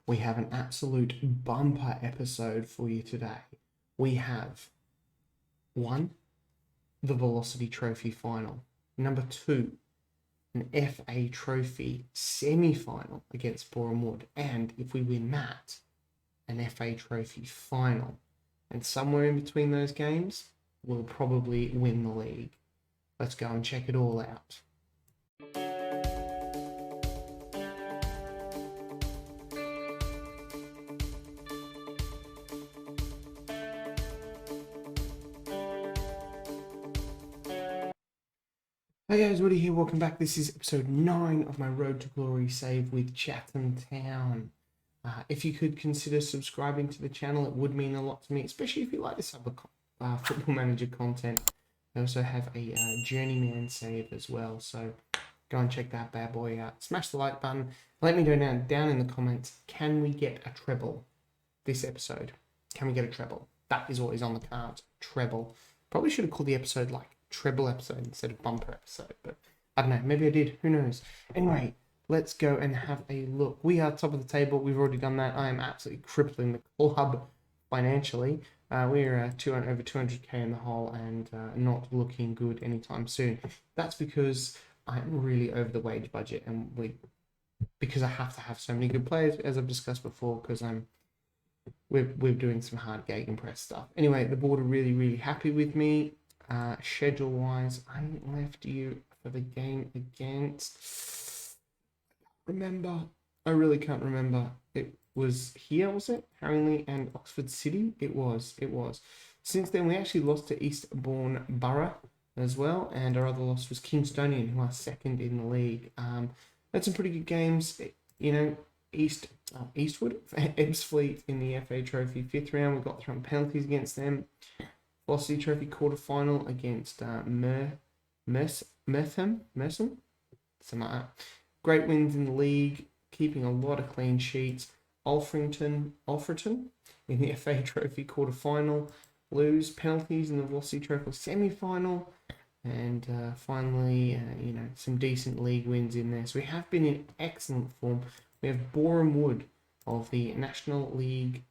we have an absolute bumper episode for you today. We have 1, the Velocity Trophy final. Number 2, an FA Trophy semi-final against Boreham Wood. And if we win that, an FA Trophy final. And somewhere in between those games, we'll probably win the league. Let's go and check it all out. Hey guys, Woody here, welcome back. This is episode 9 of my Road to Glory save with Chatham Town. If you could consider subscribing to the channel, it would mean a lot to me, especially if you like this type of Football Manager content. I also have a Journeyman save as well, so go and check that bad boy out. Smash the like button. Let me know down in the comments, can we get a treble this episode? Can we get a treble? That is what is on the cards, treble. Probably should have called the episode like treble episode instead of bumper episode, but I don't know, maybe I did, who knows. Anyway, let's go and have a look. We are top of the table, we've already done that. I am absolutely crippling the club financially. We're over 200k in the hole and not looking good anytime soon. That's because I'm really over the wage budget, and because I have to have so many good players, as I've discussed before, because we're doing some hard gegenpress stuff. Anyway, the board are really happy with me. Schedule wise, I left you for the game against, I really can't remember. It was here, was it? Haringey and Oxford City? It was. Since then, we actually lost to Eastbourne Borough as well, and our other loss was Kingstonian, who are second in the league. Had some pretty good games, Eastwood, Ebbsfleet in the FA Trophy 5th round. We got thrown penalties against them. Velocity Trophy quarter-final against Mertham, something like that. Great wins in the league, keeping a lot of clean sheets. Alfreton in the FA Trophy quarter-final, lose penalties in the Velocity Trophy semi-final, and finally, some decent league wins in there. So we have been in excellent form. We have Boreham Wood of the National League.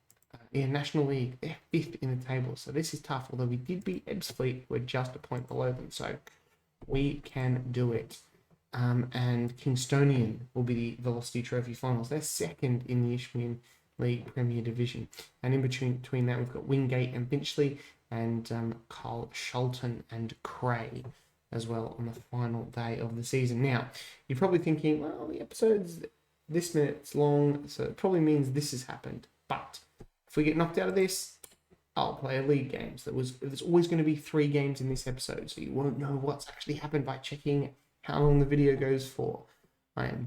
They're 5th in the table, so this is tough, although we did beat Ebbsfleet, we're just a point below them, so we can do it. And Kingstonian will be the Velocity Trophy finals. They're second in the Isthmian League Premier Division, and in between that we've got Wingate and Finchley, and Carl Shelton and Cray as well on the final day of the season. Now, you're probably thinking, well, the episode's this minute's long, so it probably means this has happened, but if we get knocked out of this, I'll play a league game. So there's always going to be 3 games in this episode, so you won't know what's actually happened by checking how long the video goes for. I am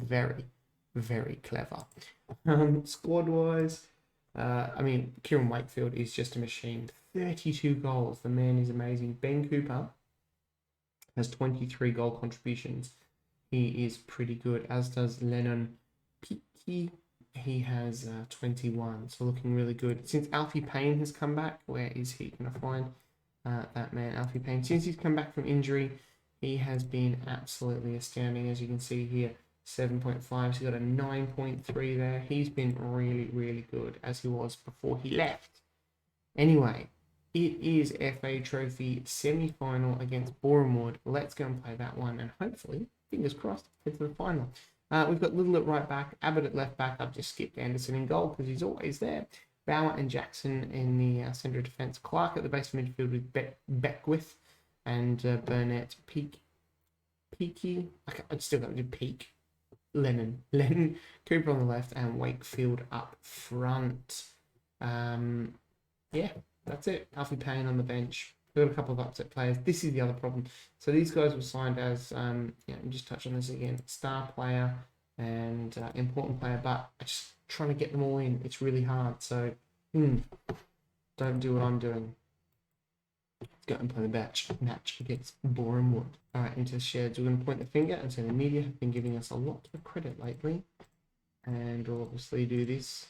very clever. Squad-wise, Kieran Wakefield is just a machine. 32 goals. The man is amazing. Ben Cooper has 23 goal contributions. He is pretty good, as does Lennon Peaky. He has 21, so looking really good. Since Alfie Payne has come back, where is he going to find that man, Alfie Payne? Since he's come back from injury, he has been absolutely astounding. As you can see here, 7.5. So he's got a 9.3 there. He's been really good, as he was before he left. Anyway, it is FA Trophy semi-final against Boreham Wood. Let's go and play that one, and hopefully, fingers crossed, get to the final. We've got Little at right back, Abbott at left back. I've just skipped Anderson in goal because he's always there. Bauer and Jackson in the centre of defence. Clark at the base of midfield with Beckwith and Burnett. Peaky. I still got to do Peak. Lennon. Cooper on the left and Wakefield up front. Yeah, that's it. Alfie Payne on the bench. We've got a couple of upset players. This is the other problem. So these guys were signed as, just touch on this again, star player and important player, but I just trying to get them all in. It's really hard. So don't do what I'm doing. Let's go and play the match against Boreham Wood. All right, into the sheds. We're going to point the finger and say the media have been giving us a lot of credit lately. And we'll obviously do this.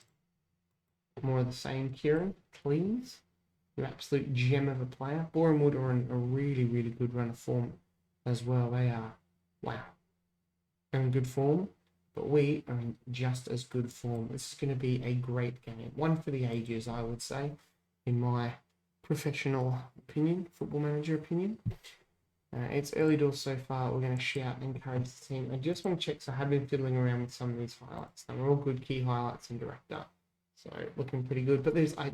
More of the same, Kieran, please. You're an absolute gem of a player. Boreham Wood are in a really good run of form as well. They are, wow. They're in good form. but we are in just as good form. This is going to be a great game. One for the ages, I would say, in my professional opinion, football manager opinion. It's early doors so far. We're going to shout and encourage the team. I just want to check, so I have been fiddling around with some of these highlights. And they're all good key highlights in Director. So looking pretty good. But I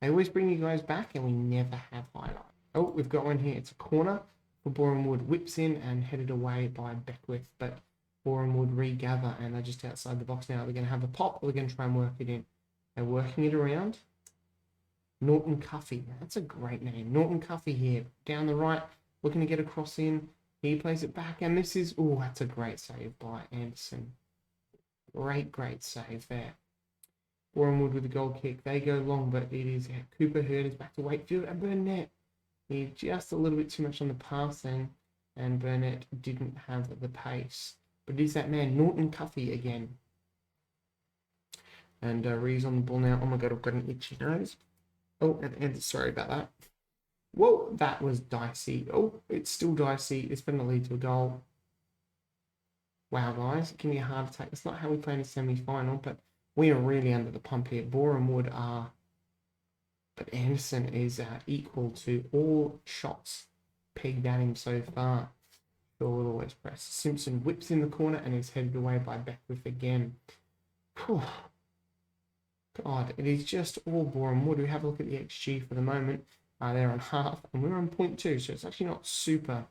always bring you guys back and we never have highlights. Oh, we've got one here. It's a corner for Boreham Wood. Whips in and headed away by Beckwith. But Boreham Wood regather and they're just outside the box now. They're going to have a pop or they're going to try and work it in. They're working it around. Norton Cuffy. That's a great name. Norton Cuffy here. Down the right. Looking to get a cross in. He plays it back and this is... Oh, that's a great save by Anderson. Great save there. Boreham Wood with a goal kick. They go long, but it is Cooper Hurd is back to Wakefield and Burnett. He's just a little bit too much on the pass then, and Burnett didn't have the pace. But it is that man, Norton Cuffy again. And Ree's on the ball now. Oh my god, I've got an itchy nose. Oh, and sorry about that. Whoa, that was dicey. Oh, it's still dicey. It's going to lead to a goal. Wow, guys, give me a heart attack. That's not how we play in a semi-final, but we are really under the pump here. Boreham Wood are, but Anderson is equal to all shots pegged at him so far. Sure will always press. Simpson whips in the corner and is headed away by Beckwith again. Whew. God, it is just all Boreham Wood. We have a look at the XG for the moment. They're on half, and we're on 0.2, so it's actually not super,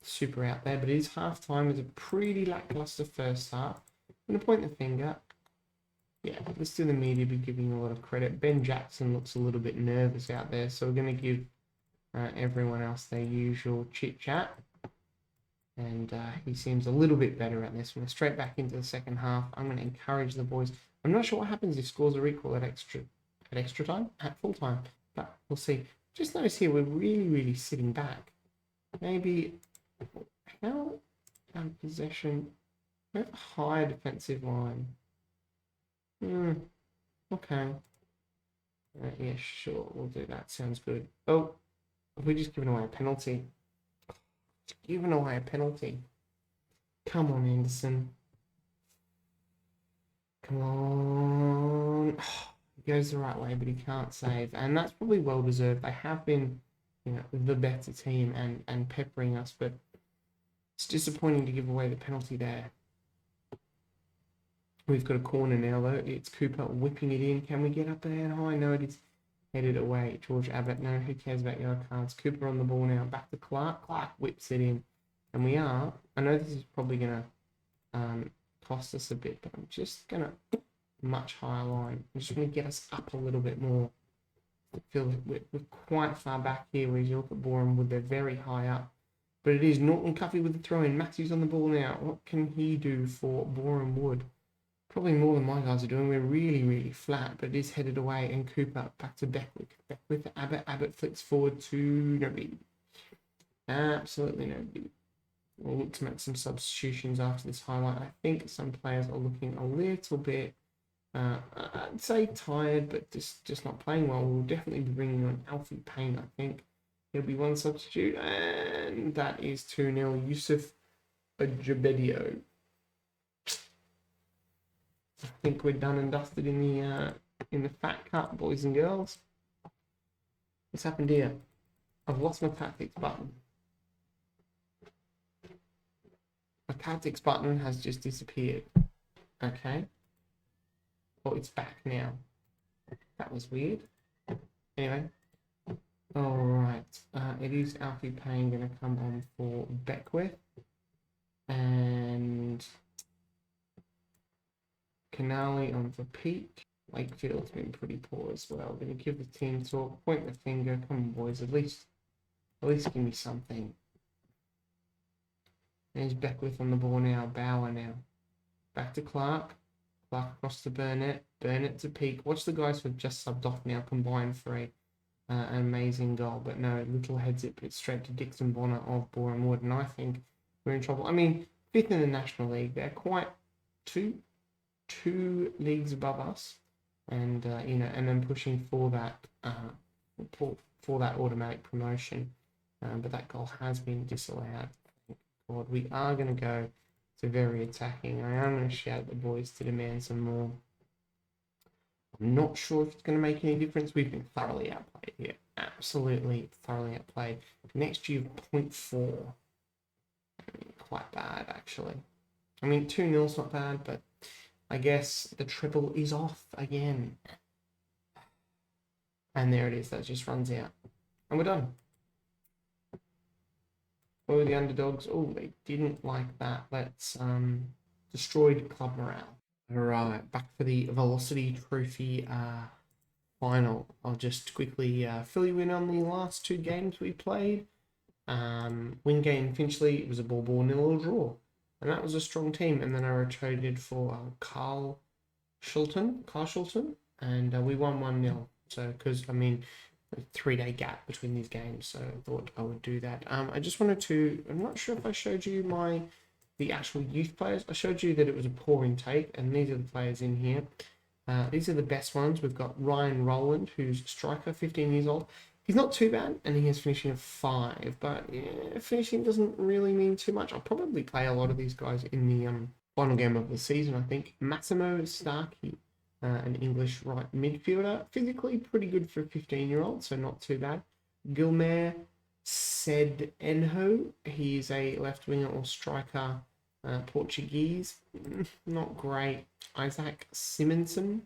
super out there. But it is half time. It's a pretty lackluster first half. I'm going to point the finger. Yeah, let's do the media be giving a lot of credit. Ben Jackson looks a little bit nervous out there, so we're going to give everyone else their usual chit-chat. And he seems a little bit better at this. We're straight back into the second half. I'm going to encourage the boys. I'm not sure what happens if scores are equal at extra time, at full time, but we'll see. Just notice here, we're really sitting back. Maybe, how possession, we have a higher defensive line. Okay. Yeah, sure, we'll do that. Sounds good. Oh, have we just given away a penalty? Giving away a penalty. Come on, Anderson. Come on. He goes the right way, but he can't save. And that's probably well deserved. They have been, the better team and peppering us, but it's disappointing to give away the penalty there. We've got a corner now, though. It's Cooper whipping it in. Can we get up there and high? No, it is headed away. George Abbott. No, who cares about yellow cards? Cooper on the ball now. Back to Clark. Clark whips it in. And we are... I know this is probably going to cost us a bit, but I'm just going to... much higher line. I'm just going to get us up a little bit more. I feel like we're quite far back here, whereas you look at Boreham Wood, they're very high up. But it is Norton Cuffy with the throw-in. Matthews on the ball now. What can he do for Boreham Wood? Probably more than my guys are doing. We're really flat, but it is headed away. And Cooper back to Beckwith. Beckwith, Abbott. Abbott flicks forward to nobody. Absolutely nobody. We'll look to make some substitutions after this highlight. I think some players are looking a little bit, I'd say tired, but just not playing well. We'll definitely be bringing on Alfie Payne, I think. He'll be one substitute, and that is 2-0. Yusuf Ajabedio. I think we're done and dusted in the Fat Cup, boys and girls. What's happened here? I've lost my tactics button. My tactics button has just disappeared. Okay. Oh, it's back now. That was weird. Anyway. Alright. It is Alfie Payne going to come on for Beckwith. And Canali on for Peak. Wakefield's been pretty poor as well. Going to give the team talk. Point the finger. Come on, boys. At least give me something. There's Beckwith on the ball now. Bauer now. Back to Clark. Clark across to Burnett. Burnett to Peak. Watch the guys who've just subbed off now combine for an amazing goal. But no, little heads it, but it's straight to Dixon Bonner of Boreham Wood. And I think we're in trouble. I mean, 5th in the National League. They're quite two leagues above us. And, and then pushing for that for that automatic promotion. But that goal has been disallowed. God, we are going to go They're very attacking. I am going to shout at the boys to demand some more. I'm not sure if it's going to make any difference. We've been thoroughly outplayed here. Absolutely thoroughly outplayed. Next year, 0.4. Quite bad, actually. I mean, 2-0's not bad, but I guess the triple is off again. And there it is. That just runs out. And we're done. What were the underdogs? Oh, they didn't like that. Let's destroyed club morale. All right, back for the Velocity Trophy final. I'll just quickly fill you in on the last 2 games we played. Wingate and Finchley, it was a ball 0 draw. And that was a strong team. And then I rotated for Carl Shilton. And we won 1-0. So, because, I mean, a 3-day gap between these games. So I thought I would do that. I just wanted to, I'm not sure if I showed you the actual youth players. I showed you that it was a poor intake. And these are the players in here. These are the best ones. We've got Ryan Rowland, who's a striker, 15 years old. He's not too bad, and he has finishing of 5, but yeah, finishing doesn't really mean too much. I'll probably play a lot of these guys in the final game of the season, I think. Massimo Starkey, an English right midfielder, physically pretty good for a 15-year-old, so not too bad. Gilmer Sedenho, he's a left winger or striker, Portuguese, not great. Isaac Simonson.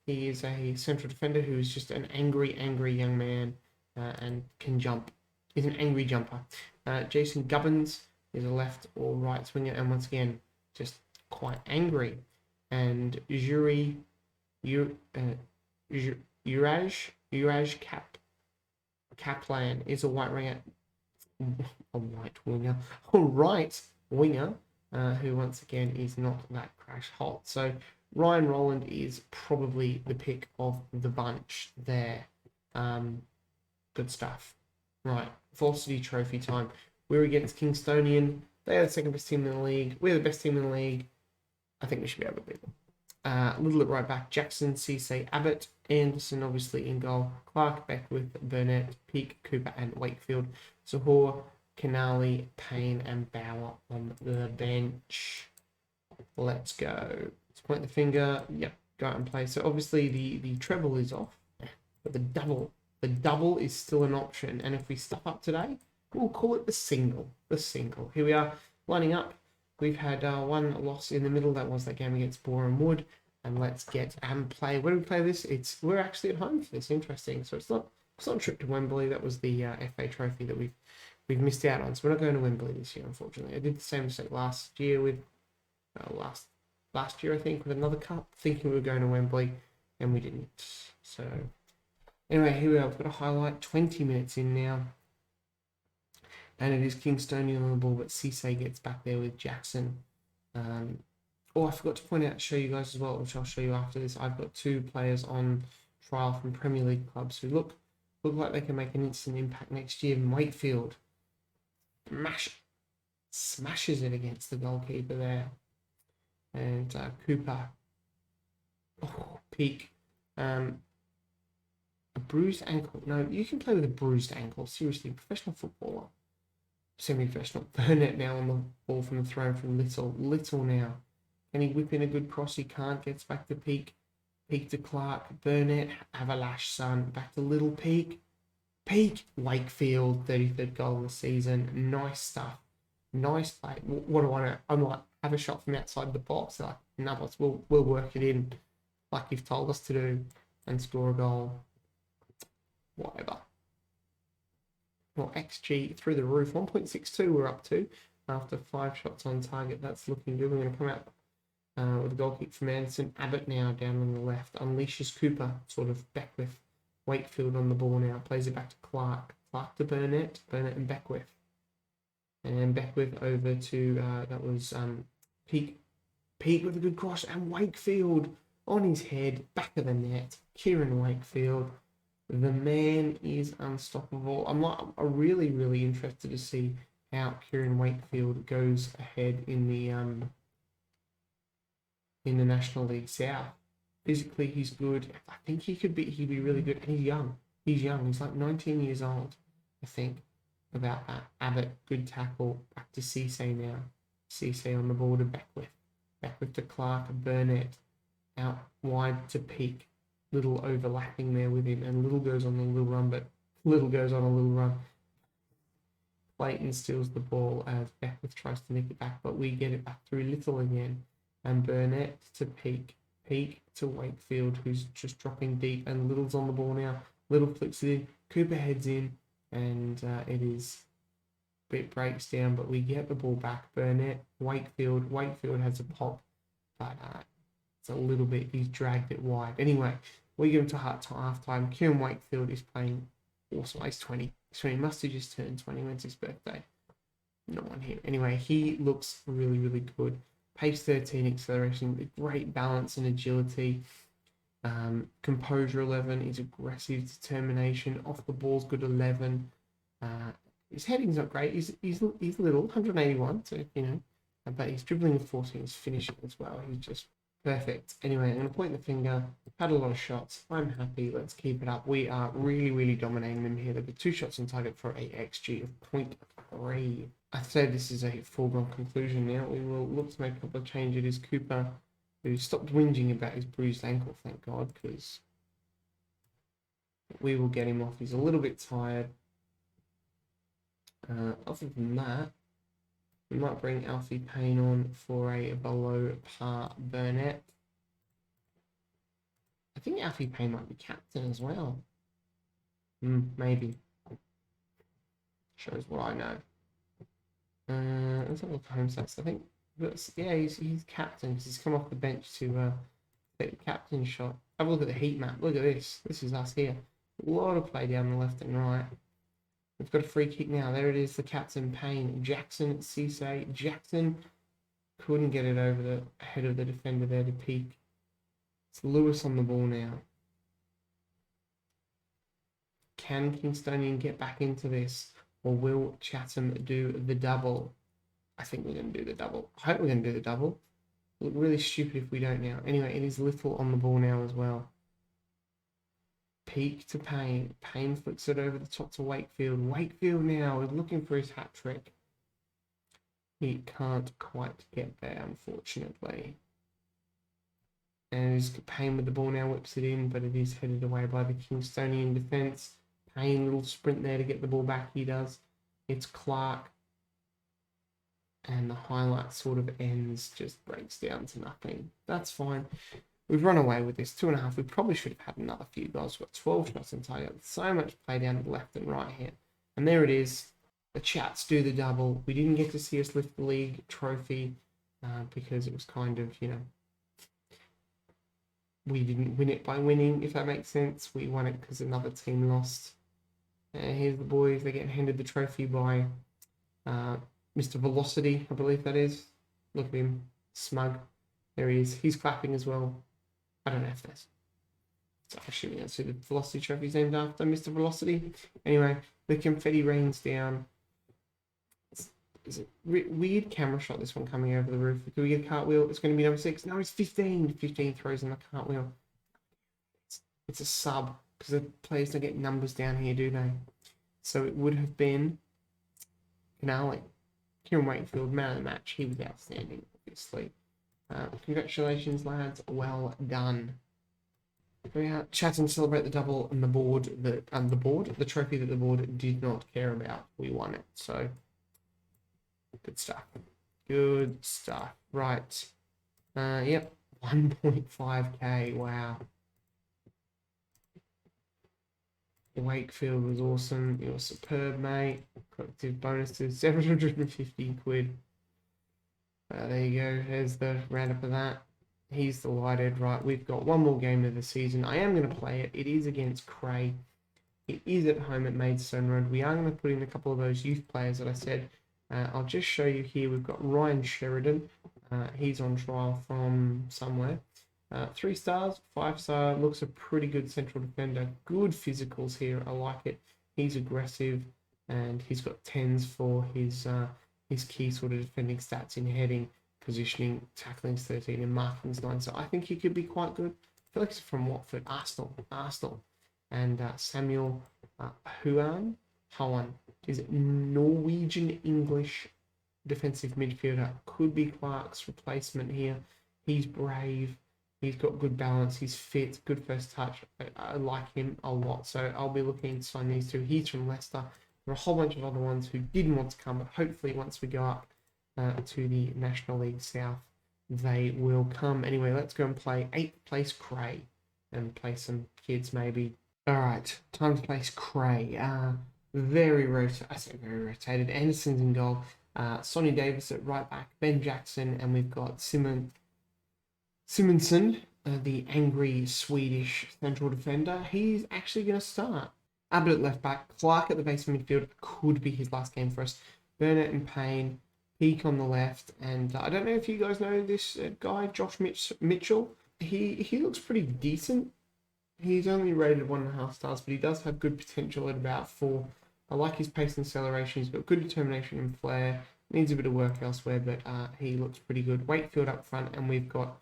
He is a central defender who is just an angry young man and can jump. He's an angry jumper. Jason Gubbins is a left or right winger, and once again, just quite angry. And Uraj Kaplan is a right winger who once again is not that crash hot. So Ryan Rowland is probably the pick of the bunch there. Good stuff. Right, Velocity Trophy time. We're against Kingstonian. They are the second best team in the league. We're the best team in the league. I think we should be able to beat them. Little at right back, Jackson, Cisse, Abbott, Anderson obviously in goal, Clark, Beckwith, Burnett, Peake, Cooper and Wakefield, Sahor, Canali, Payne and Bauer on the bench. Let's go. Let's point the finger. Yep, go out and play. So obviously the treble is off, but the double is still an option. And if we stuff up today, we'll call it the single. Here we are lining up. We've had one loss in the middle. That was that game against Boreham Wood. And let's get and play. Where do we play this? We're actually at home for this. Interesting. So it's not a trip to Wembley. That was the FA Trophy that we've missed out on. So we're not going to Wembley this year, unfortunately. I did the same mistake last year with last year, I think, with another cup, thinking we were going to Wembley, and we didn't. So anyway, here we are. We've got a highlight. 20 minutes in now. And it is Kingstonian on the ball, but Cisse gets back there with Jackson. I forgot to point out, show you guys as well, which I'll show you after this. I've got 2 players on trial from Premier League clubs who look like they can make an instant impact next year. Wakefield smashes it against the goalkeeper there. And Cooper. Peake. A bruised ankle. No, you can play with a bruised ankle. Seriously, professional footballer. Semi-professional. Burnett now on the ball from the throw from Little now. Can he whip in a good cross? He can't. Gets back to Peake. Peake to Clark. Burnett. Avalash Sun. Back to Little Peake. Wakefield. 33rd goal of the season. Nice stuff. Nice play. What do I know? I'm like, have a shot from outside the box. They're like, no, boss, we'll work it in like you've told us to do and score a goal. Whatever. Well, XG through the roof. 1.62 we're up to after 5 shots on target. That's looking good. We're going to come out with a goal kick from Anderson. Abbott now down on the left. Unleashes Cooper, sort of Beckwith. Wakefield on the ball now. Plays it back to Clark. Clark to Burnett. Burnett and Beckwith. And Beckwith over to, that was Peake with a good cross. And Wakefield on his head. Back of the net. Kieran Wakefield. The man is unstoppable. I'm really, really interested to see how Kieran Wakefield goes ahead in the National League South. Physically, he's good. I think he'd be really good. And he's young. He's like 19 years old, I think. About that. Abbott, good tackle. Back to Cisse now. Cisse on the border, Beckwith to Clark, Burnett, out wide to Peak. Little overlapping there with him, and Little goes on a little run, but Little goes on a little run. Clayton steals the ball as Beckwith tries to nick it back, but we get it back through Little again. And Burnett to Peak. Peak to Wakefield, who's just dropping deep, and Little's on the ball now. Little flicks it in, Cooper heads in, and it is a bit breaks down, but we get the ball back. Burnett, Wakefield has a pop, but it's a little bit, he's dragged it wide. Anyway, we give him to half time. Kieran Wakefield is playing awesome. He's 20. He must have just turned 20. When's his birthday? No one here. Anyway, he looks really, really good. Pace 13, acceleration, great balance and agility. Composure 11, he's aggressive, determination. Off the ball's good 11. His heading's not great. He's little, 181, so but he's dribbling of 14, he's finishing as well. He's just perfect. Anyway, I'm going to point the finger. Had a lot of shots. I'm happy. Let's keep it up. We are really, really dominating them here. They've got 2 shots on target for a XG of 0.3. I'd say this is a foregone conclusion now. We will look to make a couple of changes. It is Cooper, who stopped whinging about his bruised ankle, thank God, because we will get him off. He's a little bit tired. Other than that, we might bring Alfie Payne on for a below par Burnett. I think Alfie Payne might be captain as well. Maybe. Shows what I know. Let's have a look at home stats. I think, yeah, he's captain because he's come off the bench to take the captain shot. Have a look at the heat map. Look at this. This is us here. A lot of play down the left and right. We've got a free kick now. There it is, the captain, Payne. Jackson, Cisse. Jackson couldn't get it over the head of the defender there to Peak. It's Lewis on the ball now. Can Kingstonian get back into this? Or will Chatham do the double? I think we're going to do the double. I hope we're going to do the double. Look really stupid if we don't now. Anyway, it is Little on the ball now as well. Peak to Payne. Payne flicks it over the top to Wakefield. Wakefield now is looking for his hat trick. He can't quite get there, unfortunately. And he's Payne with the ball now, whips it in, but it is headed away by the Kingstonian defence. Payne, little sprint there to get the ball back, he does. It's Clark. And the highlight sort of ends, just breaks down to nothing. That's fine. We've run away with this. 2.5. We probably should have had another few goals. We've got 12 shots on target. So much play down the left and right here. And there it is. The Chats do the double. We didn't get to see us lift the league trophy because it was kind of, we didn't win it by winning, if that makes sense. We won it because another team lost. Here's the boys. They're getting handed the trophy by Mr. Velocity, I believe that is. Look at him. Smug. There he is. He's clapping as well. I don't know if that's... So I'm assuming that's who the Velocity trophy is named after, Mr. Velocity. Anyway, the confetti rains down. Is it weird camera shot, this one coming over the roof? Do we get a cartwheel? It's going to be number 6. No, it's 15. 15 throws in the cartwheel. It's a sub, because the players don't get numbers down here, do they? So it would have been Canale. Kieran Wakefield, man of the match. He was outstanding, obviously. Congratulations, lads. Well done. We are Chatham celebrate the double and the trophy that the board did not care about. We won it. So good stuff. Good stuff. Right. Yep. 1.5k. Wow. Wakefield was awesome. You're superb, mate. Collective bonuses, 750 quid. There you go. There's the roundup of that. He's delighted. Right, we've got one more game of the season. I am going to play it. It is against Cray. It is at home at Maidstone Road. We are going to put in a couple of those youth players that I said. I'll just show you here. We've got Ryan Sheridan. He's on trial from somewhere. 3 stars, 5-star. Looks a pretty good central defender. Good physicals here. I like it. He's aggressive, and he's got 10s for his key sort of defending stats in heading, positioning, tackling's 13, and marking's 9. So I think he could be quite good. I feel like he's from Watford, Arsenal, and Samuel Hoan is Norwegian English defensive midfielder. Could be Clark's replacement here. He's brave. He's got good balance. He's fit. Good first touch. I like him a lot. So I'll be looking to sign these two. He's from Leicester. There are a whole bunch of other ones who didn't want to come, but hopefully once we go up to the National League South, they will come. Anyway, let's go and play 8th place Cray and play some kids maybe. All right, time to place Cray. Very rotated. Anderson's in goal. Sonny Davis at right back. Ben Jackson, and we've got Simonson, the angry Swedish central defender. He's actually going to start. Abbott at left back. Clark at the base of midfield. Could be his last game for us. Burnett and Payne. Peak on the left. And I don't know if you guys know this guy, Josh Mitchell. He looks pretty decent. He's only rated 1.5 stars, but he does have good potential at about 4. I like his pace and acceleration. He's got good determination and flair. Needs a bit of work elsewhere, but he looks pretty good. Wakefield up front, and we've got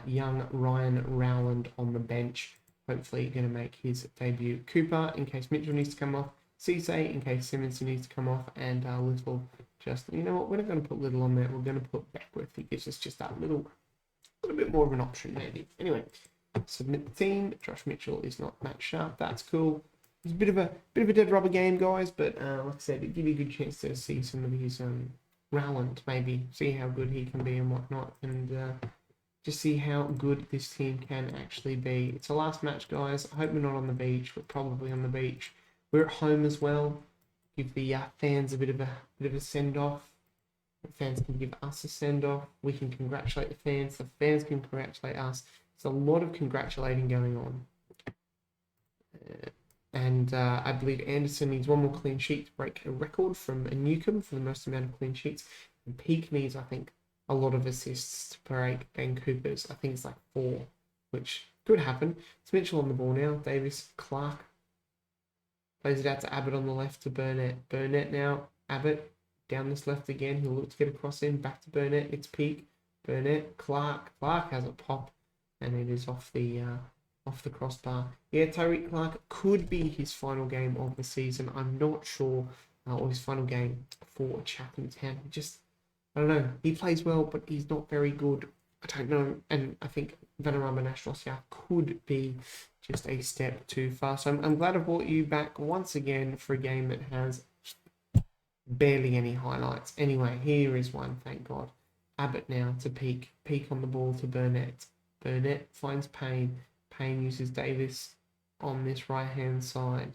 young Ryan Rowland on the bench. Hopefully going to make his debut. Cooper, in case Mitchell needs to come off. Cisse, in case Simonson needs to come off. And Little, just, you know what, we're not going to put Little on there. We're going to put Beckworth. He gives us just that little bit more of an option, maybe. Anyway, submit the team. Josh Mitchell is not matched up. That's cool. It's a bit of a dead rubber game, guys, but like I said, it give you a good chance to see some of his Rowland, maybe see how good he can be and whatnot, and just see how good this team can actually be. It's a last match, guys. I hope we're not on the beach. We're probably on the beach. We're at home as well. Give the fans a bit of a send off. The fans can give us a send off. We can congratulate the fans. The fans can congratulate us. There's a lot of congratulating going on. And I believe Anderson needs 1 more clean sheet to break a record from Newcomb for the most amount of clean sheets. And Peak needs, I think, a lot of assists to break Ben Cooper's. I think it's like 4, which could happen. It's Mitchell on the ball now. Davis, Clark. Plays it out to Abbott on the left to Burnett. Burnett now. Abbott down this left again. He'll look to get across in. Back to Burnett. It's Peak. Burnett. Clark. Clark has a pop. And it is off the crossbar. Yeah, Tyreek Clark could be his final game of the season. I'm not sure. Or his final game for Chatham Town. I don't know. He plays well, but he's not very good. I don't know. And I think Vanarama National South could be just a step too far. So I'm glad I brought you back once again for a game that has barely any highlights. Anyway, here is one, thank God. Abbott now to Peak. Peak on the ball to Burnett. Burnett finds Payne. Payne uses Davis on this right-hand side.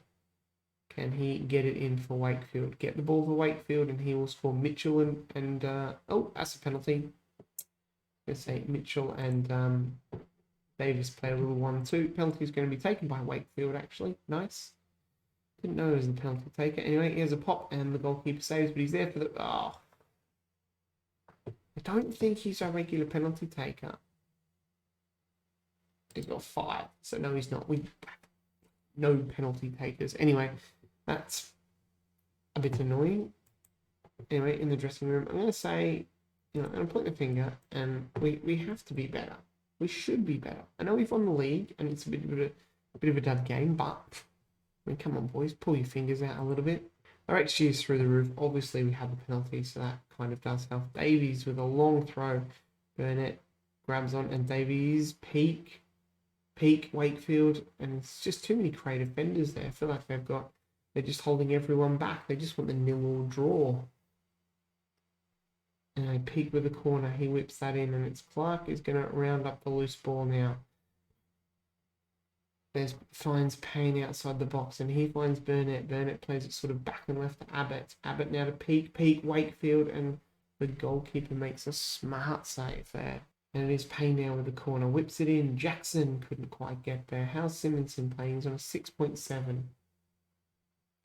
Can he get it in for Wakefield? Get the ball for Wakefield and he will score. Mitchell and oh, that's a penalty. Let's say Mitchell and Davis play a little 1-2. Penalty is going to be taken by Wakefield, actually. Nice. Didn't know it was the penalty taker. Anyway, here's a pop and the goalkeeper saves, but he's there for the... Oh. I don't think he's a regular penalty taker. He's got 5, so no, he's not. We no penalty takers. Anyway, that's a bit annoying. Anyway, in the dressing room, I'm going to say, I'm going to point the finger, and we have to be better. We should be better. I know we've won the league, and it's a bit of a dud game, but I mean, come on, boys, pull your fingers out a little bit. Our XG is through the roof. Obviously, we have the penalty, so that kind of does help. Davies with a long throw. Burnett grabs on, and Davies Peak, Wakefield, and it's just too many creative defenders there. I feel like they're just holding everyone back. They just want the 0-0 draw. And I Peak with a corner. He whips that in, and it's Clark is going to round up the loose ball now. Finds Payne outside the box, and he finds Burnett. Burnett plays it sort of back and left to Abbott. Abbott now to Peak, Wakefield, and the goalkeeper makes a smart save there. And it is Payne now with the corner. Whips it in. Jackson couldn't quite get there. How's Simonson playing? He's on a 6.7.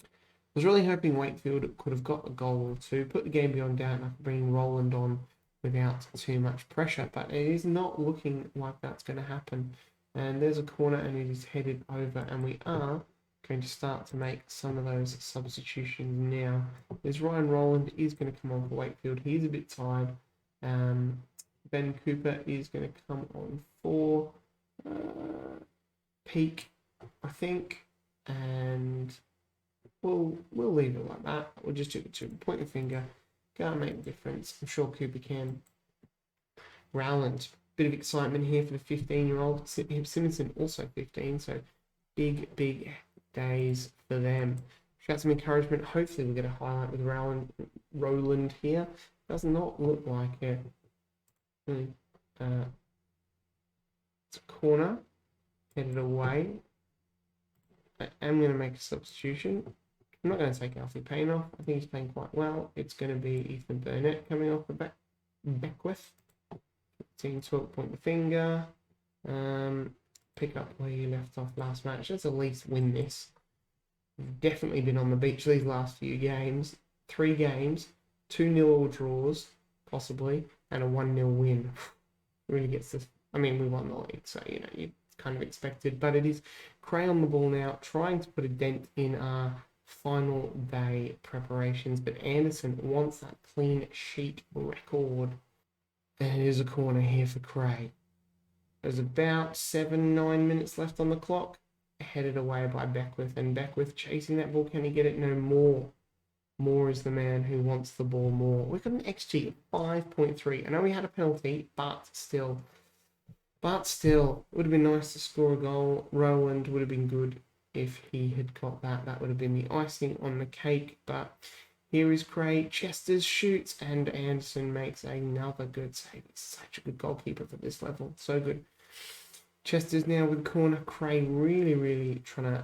I was really hoping Wakefield could have got a goal or 2. Put the game beyond doubt and I could bring Roland on without too much pressure. But it is not looking like that's going to happen. And there's a corner and it is headed over. And we are going to start to make some of those substitutions now. There's Ryan Roland is going to come on for Wakefield. He's a bit tired. Ben Cooper is going to come on for Peak, I think, and we'll leave it like that. We'll just do it to point the finger. Can't make a difference. I'm sure Cooper can. Rowland, bit of excitement here for the 15-year-old. Simonson also 15, so big days for them. Shout some encouragement. Hopefully we'll get a highlight with Roland here. Does not look like it. It's a corner. Headed away. I am going to make a substitution. I'm not going to take Alfie Payne off. I think he's playing quite well. It's going to be Ethan Burnett coming off the Beckwith. Team to point the finger. Pick up where you left off last match. Let's at least win this. We've definitely been on the beach these last few games. 3 games, 2-0 all draws, possibly, and a 1-0 win. Really gets this. I mean, we won the league, so you know you kind of expected. But it is Cray on the ball now, trying to put a dent in our final day preparations. But Anderson wants that clean sheet record. And it is a corner here for Cray. There's about 7-9 minutes left on the clock. Headed away by Beckwith. And Beckwith chasing that ball. Can he get it? No more. Moore is the man who wants the ball more. We've got an XG of 5.3. I know we had a penalty, but still. It would have been nice to score a goal. Rowland would have been good if he had got that. That would have been the icing on the cake. But here is Cray. Chesters shoots, and Anderson makes another good save. He's such a good goalkeeper for this level. So good. Chesters now with corner. Cray really trying to...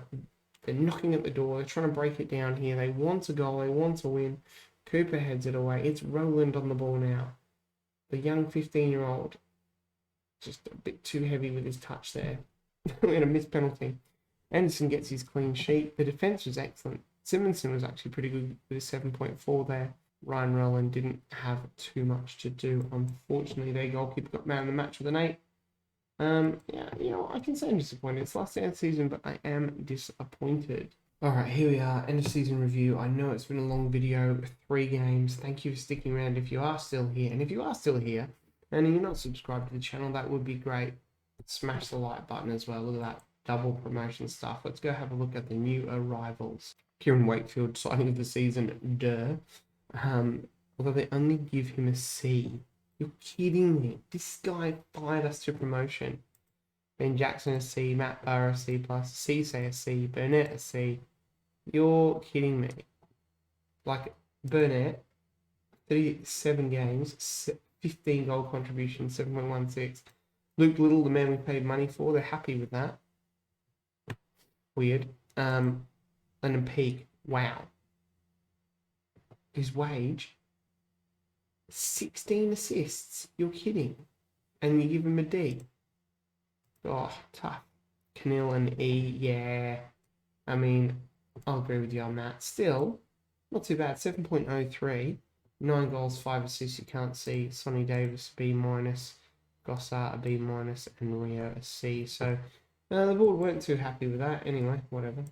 They're knocking at the door. They're trying to break it down here. They want a goal. They want to win. Cooper heads it away. It's Rowland on the ball now. The young 15-year-old. Just a bit too heavy with his touch there. We're going to miss penalty. Anderson gets his clean sheet. The defence was excellent. Simonson was actually pretty good with a 7.4 there. Ryan Rowland didn't have too much to do. Unfortunately, their goalkeeper got man of the match with an 8. Yeah, you know, I can say I'm disappointed. It's last day of the season, but I am disappointed. Alright, here we are, end of season review. I know it's been a long video, 3 games. Thank you for sticking around if you are still here. And if you are still here, and you're not subscribed to the channel, that would be great. Smash the like button as well. Look at that double promotion stuff. Let's go have a look at the new arrivals. Kieran Wakefield, signing of the season, although they only give him a C. You're kidding me. This guy fired us to promotion. Ben Jackson a C, Matt Barr a C+, Cisse a C, Burnett a C. You're kidding me. Like, Burnett, 37 games, 15 goal contributions, 7.16. Luke Little, the man we paid money for, they're happy with that. Weird. And then Peak, wow. His wage, 16 assists. You're kidding. And you give him a D. Oh, tough. Canil and E, yeah. I mean, I'll agree with you on that. Still, not too bad. 7.03. 9 goals, 5 assists. You can't see. Sonny Davis, B-. Gossart, a B-, and Rio, a C. So, the board weren't too happy with that. Anyway, whatever.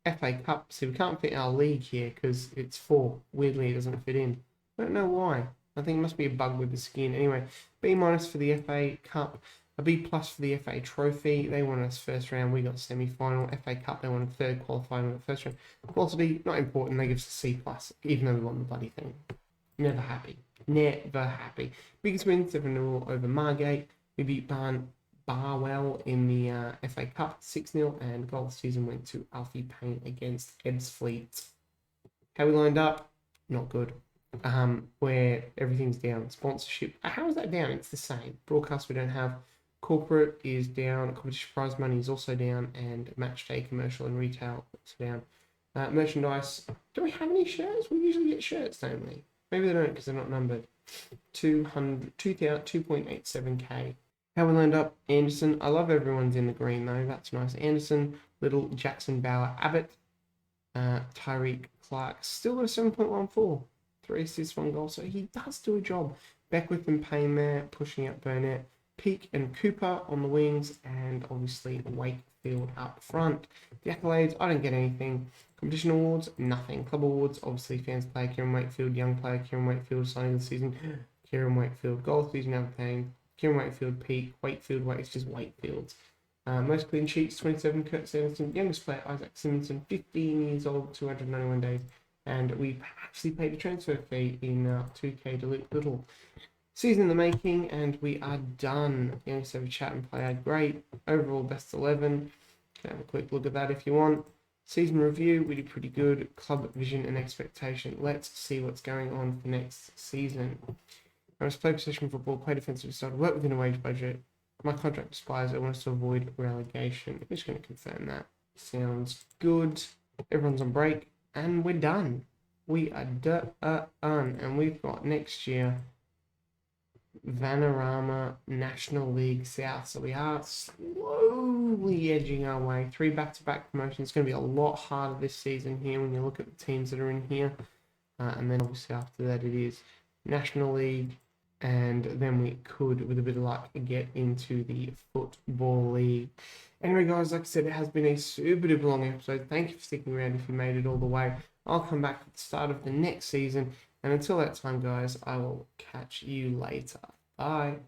FA Cup. See, we can't fit our league here because it's 4. Weirdly, it doesn't fit in. I don't know why. I think it must be a bug with the skin. Anyway, B- for the FA Cup. A B+ for the FA Trophy. They won us first round. We got semi-final. FA Cup, they won a third qualifying. We got first round. Quality, not important. They give us a C+, even though we won the bloody thing. Never happy. Never happy. Biggest win, 7-0 over Margate. We beat Barwell in the FA Cup, 6-0. And goal of the season went to Alfie Payne against Ebbsfleet. How we lined up? Not good. Where everything's down. Sponsorship. How is that down? It's the same. Broadcast we don't have. Corporate is down. Competition prize money is also down. And match day commercial and retail is down. Merchandise. Do we have any shirts? We usually get shirts, don't we? Maybe they don't because they're not numbered. 2.87k. How we lined up? Anderson. I love everyone's in the green though. That's nice. Anderson, Little, Jackson, Bauer, Abbott, Tyreek, Clark. Still got a 7.14. 3 assists, 1 goal. So he does do a job. Beckwith and Payne there, pushing up Burnett. Peak and Cooper on the wings, and obviously Wakefield up front. The accolades, I don't get anything. Competition awards, nothing. Club awards, obviously fans player Kieran Wakefield, young player Kieran Wakefield, signing of the season, Kieran Wakefield, goal of the season, Alfie Payne, Kieran Wakefield, Peak, Wakefield, it's just Wakefields. Most clean sheets, 27, Kurt Sanderson, youngest player Isaac Simonson, 15 years old, 291 days, and we actually paid a transfer fee in 2K Little. Season in the making, and we are done. You know, so we chat and play out great. Overall, best 11. Can have a quick look at that if you want. Season review, we did pretty good. Club vision and expectation. Let's see what's going on for next season. I was play possession football, play defensive style, work within a wage budget. My contract expires. I want us to avoid relegation. I'm just going to confirm that. Sounds good. Everyone's on break, and we're done. We are done, and we've got next year Vanarama National League South. So we are slowly edging our way. 3 back-to-back promotions. It's going to be a lot harder this season here when you look at the teams that are in here. And then obviously after that it is National League. And then we could, with a bit of luck, get into the Football League. Anyway, guys, like I said, it has been a super duper long episode. Thank you for sticking around if you made it all the way. I'll come back at the start of the next season. And until that time, guys, I will catch you later. Bye.